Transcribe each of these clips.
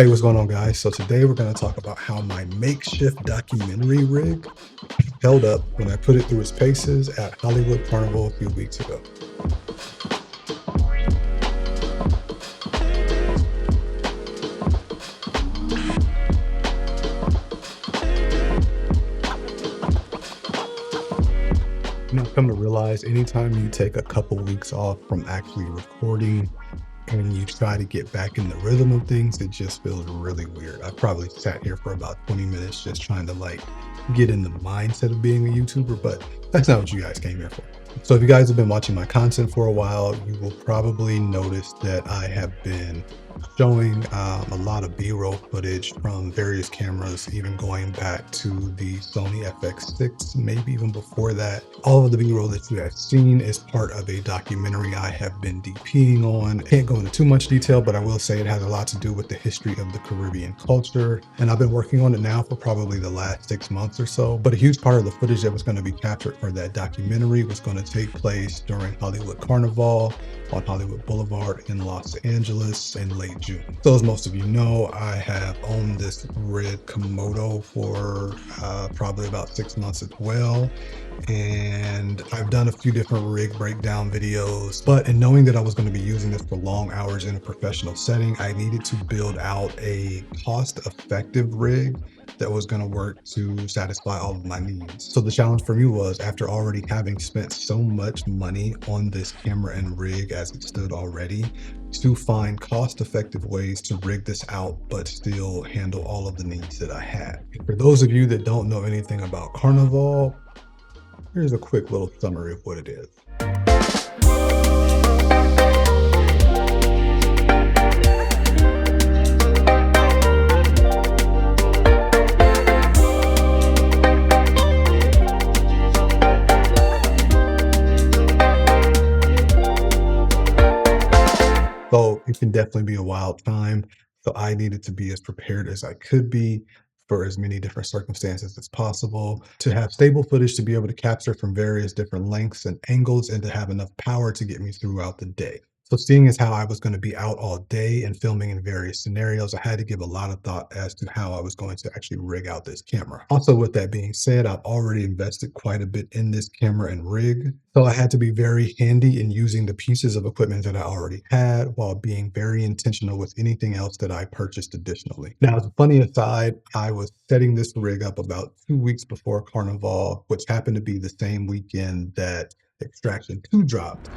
Hey, what's going on, guys? So today we're going to talk about how my makeshift documentary rig held up when I put it through its paces at Hollywood Carnival a few weeks ago. I've come to realize anytime you take a couple weeks off from actually recording and you try to get back in the rhythm of things, it just feels really weird. I probably sat here for about 20 minutes just trying to get in the mindset of being a YouTuber, but that's not what you guys came here for. So if you guys have been watching my content for a while, you will probably notice that I have been showing a lot of B-roll footage from various cameras, even going back to the Sony FX6, maybe even before that. All of the B-roll that you have seen is part of a documentary I have been DPing on. I can't go into too much detail, but I will say it has a lot to do with the history of the Caribbean culture. And I've been working on it now for probably the last 6 months or so. But a huge part of the footage that was going to be captured for that documentary was going to take place during Hollywood Carnival on Hollywood Boulevard in Los Angeles in late June. So as most of you know, I have owned this RED Komodo for probably about 6 months as well. And I've done a few different rig breakdown videos, but in knowing that I was going to be using this for long hours in a professional setting, I needed to build out a cost-effective rig that was going to work to satisfy all of my needs. So the challenge for me was, after already having spent so much money on this camera and rig as it stood already, to find cost-effective ways to rig this out but still handle all of the needs that I had. For those of you that don't know anything about Carnival, here's a quick little summary of what it is. So it can definitely be a wild time. So I needed to be as prepared as I could be for as many different circumstances as possible, to have stable footage to be able to capture from various different lengths and angles, and to have enough power to get me throughout the day. So seeing as how I was going to be out all day and filming in various scenarios, I had to give a lot of thought as to how I was going to actually rig out this camera. Also, with that being said, I've already invested quite a bit in this camera and rig. So I had to be very handy in using the pieces of equipment that I already had, while being very intentional with anything else that I purchased additionally. Now, as a funny aside, I was setting this rig up about 2 weeks before Carnival, which happened to be the same weekend that Extraction 2 dropped.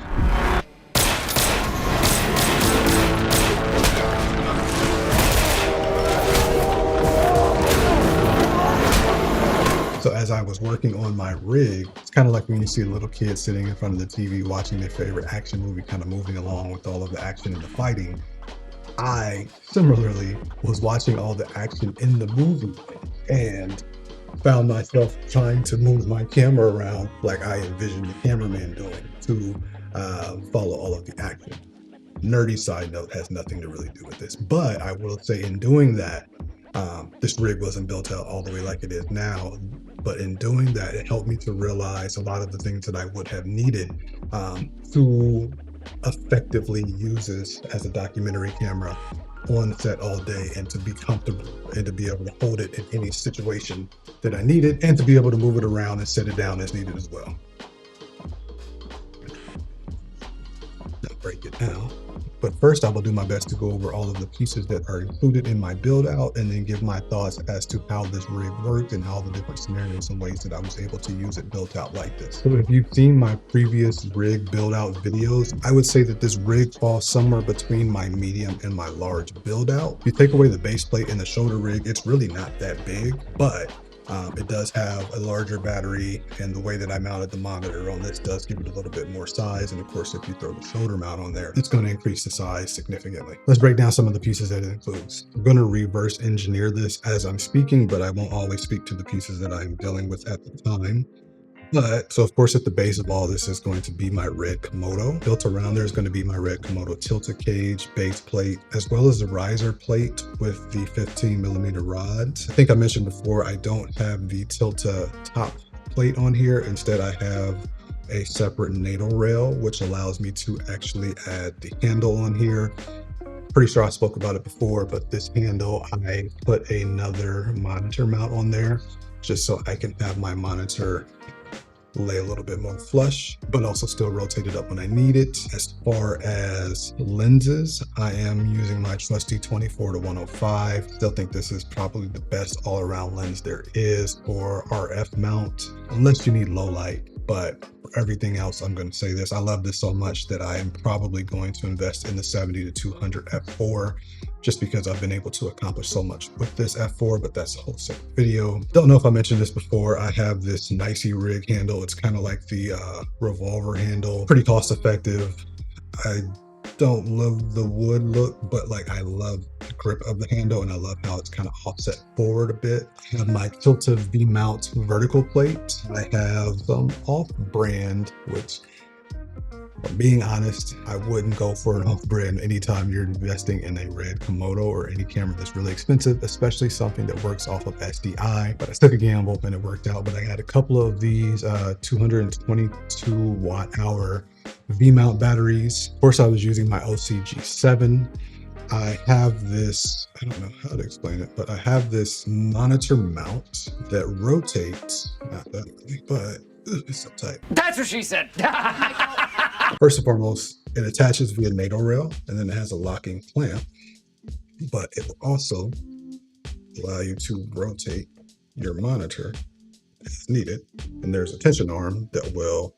So as I was working on my rig, it's kind of like when you see a little kid sitting in front of the TV watching their favorite action movie, kind of moving along with all of the action and the fighting. I similarly was watching all the action in the movie and found myself trying to move my camera around like I envisioned the cameraman doing to follow all of the action. Nerdy side note, has nothing to really do with this, but I will say in doing that, this rig wasn't built out all the way like it is now, but in doing that, it helped me to realize a lot of the things that I would have needed to effectively use this as a documentary camera on set all day, and to be comfortable and to be able to hold it in any situation that I needed, and to be able to move it around and set it down as needed as well. Not break it now. But first, I will do my best to go over all of the pieces that are included in my build out, and then give my thoughts as to how this rig worked and all the different scenarios and ways that I was able to use it built out like this. So if you've seen my previous rig build out videos, I would say that this rig falls somewhere between my medium and my large build out. If you take away the base plate and the shoulder rig, it's really not that big, but it does have a larger battery, and the way that I mounted the monitor on this does give it a little bit more size. And of course, if you throw the shoulder mount on there, it's going to increase the size significantly. Let's break down some of the pieces that it includes. I'm going to reverse engineer this as I'm speaking, but I won't always speak to the pieces that I'm dealing with at the time. So of course, at the base of all this is going to be my RED Komodo. Built around there is going to be my RED Komodo tilted cage, base plate, as well as the riser plate with the 15mm rods. I think I mentioned before, I don't have the Tilta top plate on here. Instead, I have a separate NATO rail, which allows me to actually add the handle on here pretty sure I spoke about it before, but this handle, I put another monitor mount on there just so I can have my monitor lay a little bit more flush, but also still rotate it up when I need it. As far as lenses, I am using my trusty 24 to 105. Still think this is probably the best all-around lens there is for RF mount, unless you need low light. But for everything else, I'm going to say this. I love this so much that I am probably going to invest in the 70 to 200 f4 just because I've been able to accomplish so much with this f4, but that's a whole separate video. Don't know if I mentioned this before. I have this nicey rig handle. It's kind of like the revolver handle, pretty cost effective. I don't love the wood look, but like I love the grip of the handle and I love how it's kind of offset forward a bit. I have my Tilta V-mount vertical plate. I have some off-brand, which, being honest, I wouldn't go for an off-brand anytime you're investing in a RED Komodo or any camera that's really expensive, especially something that works off of SDI. But I took a gamble and it worked out. But I had a couple of these 222 watt hour V-mount batteries. Of course, I was using my OCG7. I have this, I don't know how to explain it, but I have this monitor mount that rotates, not that really, but it's so tight. That's what she said. First and foremost, it attaches via NATO rail, and then it has a locking clamp, but it will also allow you to rotate your monitor as needed. And there's a tension arm that will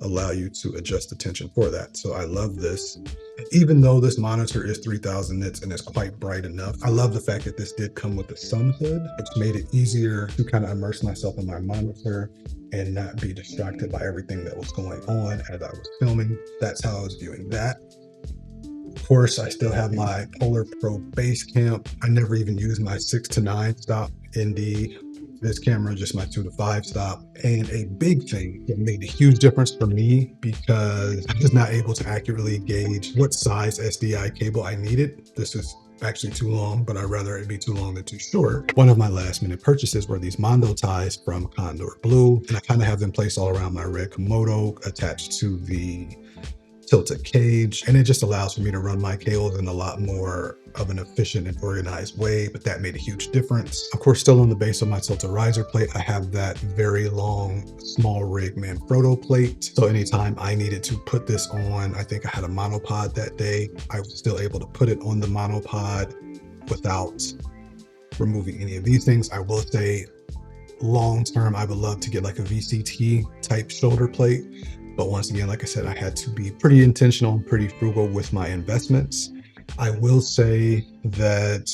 allow you to adjust the tension for that. So I love this. Even though this monitor is 3000 nits and it's quite bright enough, I love the fact that this did come with a sun hood, which made it easier to kind of immerse myself in my monitor and not be distracted by everything that was going on as I was filming. That's how I was viewing that. Of course, I still have my Polar Pro base camp. I never even used my 6 to 9 stop ND. This camera, just my 2 to 5 stop. And a big thing that made a huge difference for me, because I was not able to accurately gauge what size SDI cable I needed. This is actually too long, but I'd rather it be too long than too short. One of my last minute purchases were these Mondo ties from Condor Blue, and I kind of have them placed all around my RED Komodo attached to the tilted cage, and it just allows for me to run my cables in a lot more of an efficient and organized way, but that made a huge difference. Of course, still on the base of my tilted riser plate, I have that very long small rig Manfrotto plate. So anytime I needed to put this on, I think I had a monopod that day, I was still able to put it on the monopod without removing any of these things. I will say long term, I would love to get like a VCT type shoulder plate. But once again, like I said, I had to be pretty intentional, pretty frugal with my investments. I will say that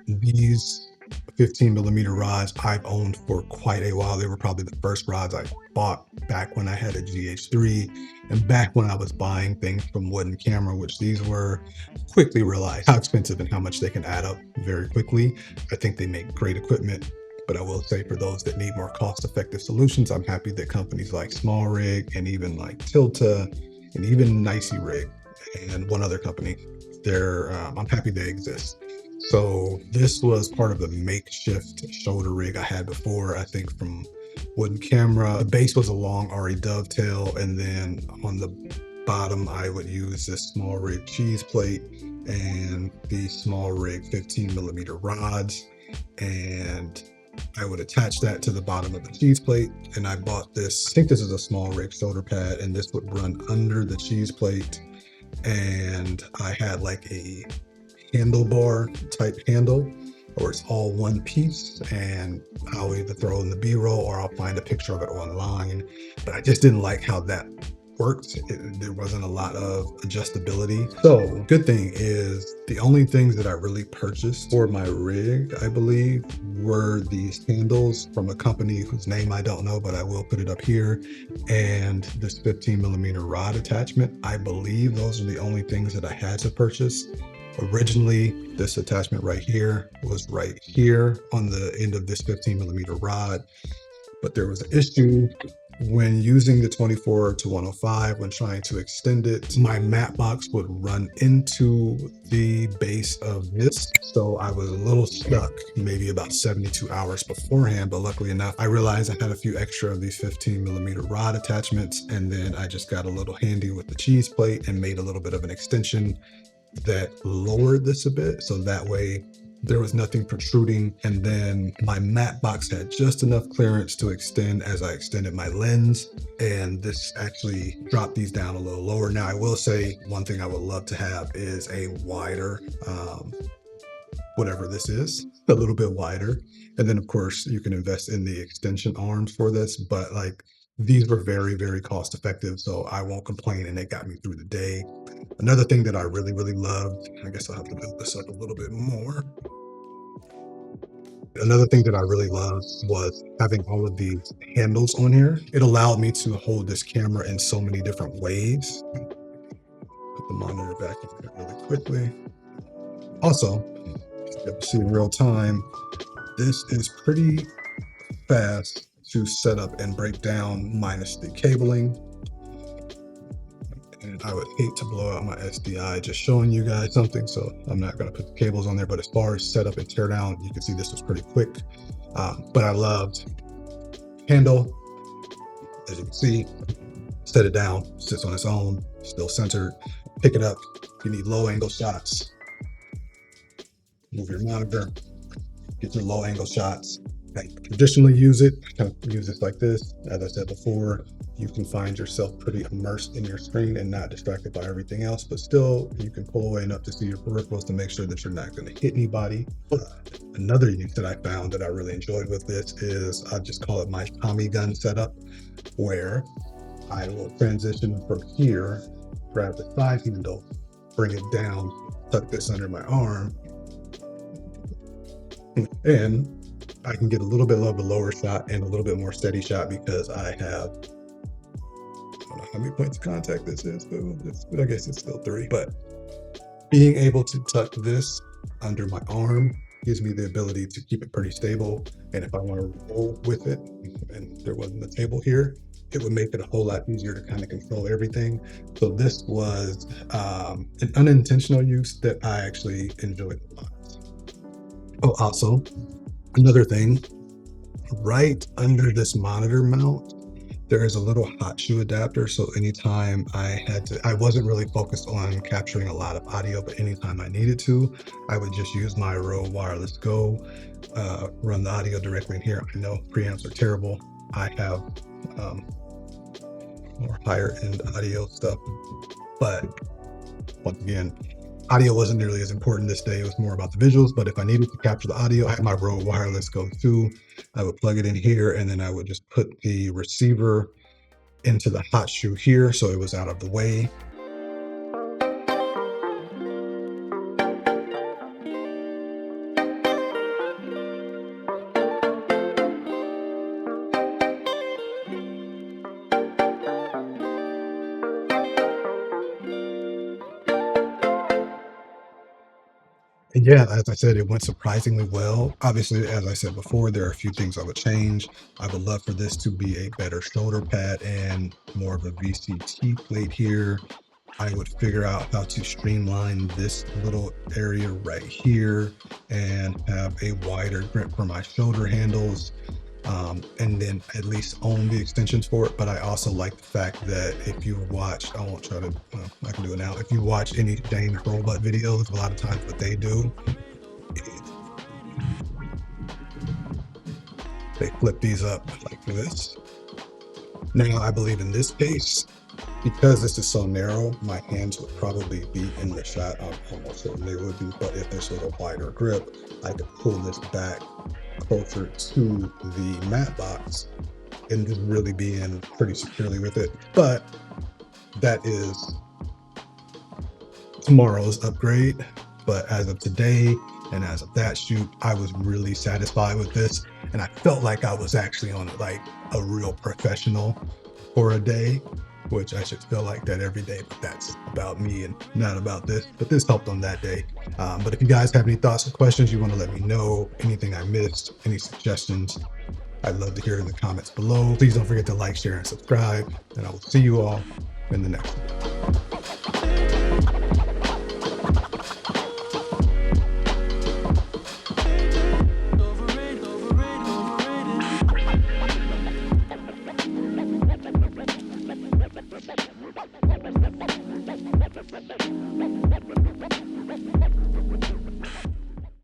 these 15 millimeter rods I've owned for quite a while. They were probably the first rods I bought back when I had a GH3 and back when I was buying things from Wooden Camera, which these were. Quickly realized how expensive and how much they can add up very quickly. I think they make great equipment. But I will say, for those that need more cost-effective solutions, I'm happy that companies like Small Rig and even like Tilta and even Nicey Rig and one other company, I'm happy they exist. So this was part of the makeshift shoulder rig I had before, I think from Wooden Camera. The base was a long RE dovetail, and then on the bottom I would use this Small Rig cheese plate and the Small Rig 15 millimeter rods, and I would attach that to the bottom of the cheese plate. And I bought this, I think this is a Small Rig shoulder pad, and this would run under the cheese plate. And I had like a handlebar type handle, or it's all one piece, and I'll either throw in the B-roll or I'll find a picture of it online. But I just didn't like how that worked. There wasn't a lot of adjustability. So good thing is the only things that I really purchased for my rig, I believe, were these handles from a company whose name I don't know, but I will put it up here, and this 15 millimeter rod attachment. I believe those are the only things that I had to purchase. Originally, this attachment right here was right here on the end of this 15 millimeter rod, but there was an issue when using the 24 to 105, when trying to extend it. My mat box would run into the base of this. So I was a little stuck, maybe about 72 hours beforehand, but luckily enough, I realized I had a few extra of these 15 millimeter rod attachments. And then I just got a little handy with the cheese plate and made a little bit of an extension. that lowered this a bit. So that way there was nothing protruding. And then my matte box had just enough clearance to extend as I extended my lens. And this actually dropped these down a little lower. Now, I will say one thing I would love to have is a wider, whatever this is, a little bit wider. And then of course you can invest in the extension arms for this, but like these were very, very cost effective. So I won't complain, and they got me through the day. Another thing that I really, really loved, I guess I'll have to build this up a little bit more. Another thing that I really loved was having all of these handles on here. It allowed me to hold this camera in so many different ways. Put the monitor back in here really quickly. Also, you have to see in real time, this is pretty fast to set up and break down minus the cabling. And I would hate to blow out my SDI just showing you guys something, so I'm not going to put the cables on there. But as far as setup and tear down, you can see this was pretty quick. But I loved handle. As you can see, set it down, sits on its own, still centered. Pick it up. You need low angle shots. Move your monitor, get your low angle shots. I traditionally use it, kind of use it like this. As I said before, you can find yourself pretty immersed in your screen and not distracted by everything else, but still you can pull away enough to see your peripherals to make sure that you're not going to hit anybody. Another use that I found that I really enjoyed with this is, I just call it my Tommy gun setup, where I will transition from here, grab the side handle, bring it down, tuck this under my arm, and I can get a little bit of a lower shot and a little bit more steady shot because I have, I don't know how many points of contact this is, but I guess it's still 3. But being able to tuck this under my arm gives me the ability to keep it pretty stable. And if I want to roll with it, and there wasn't a table here, it would make it a whole lot easier to kind of control everything. So this was an unintentional use that I actually enjoyed a lot. Oh, also, another thing, right under this monitor mount, there is a little hot shoe adapter. So anytime I wasn't really focused on capturing a lot of audio, but anytime I needed to, I would just use my Rode Wireless Go, run the audio directly in here. I know preamps are terrible. I have more higher end audio stuff, but once again, audio wasn't nearly as important this day. It was more about the visuals, but if I needed to capture the audio, I had my Rode Wireless Go 2. I would plug it in here, and then I would just put the receiver into the hot shoe here so it was out of the way. And yeah, as I said, it went surprisingly well. Obviously, as I said before, there are a few things I would change. I would love for this to be a better shoulder pad and more of a VCT plate here. I would figure out how to streamline this little area right here and have a wider grip for my shoulder handles. And then at least own the extensions for it. But I also like the fact that if you watch, I won't try to, well, I can do it now. If you watch any Dane robot videos, a lot of times what they do, they flip these up like this. Now, I believe in this case, because this is so narrow, my hands would probably be in the shot. I'm almost certain they would be, but if there's a wider grip, I could pull this back closer to the matte box and just really be in pretty securely with it. But that is tomorrow's upgrade. But as of today and as of that shoot, I was really satisfied with this, and I felt like I was actually on like a real professional for a day, which I should feel like that every day, but that's about me and not about this. But this helped on that day. But if you guys have any thoughts or questions, you want to let me know, anything I missed, any suggestions, I'd love to hear in the comments below. Please don't forget to like, share, and subscribe, and I will see you all in the next one.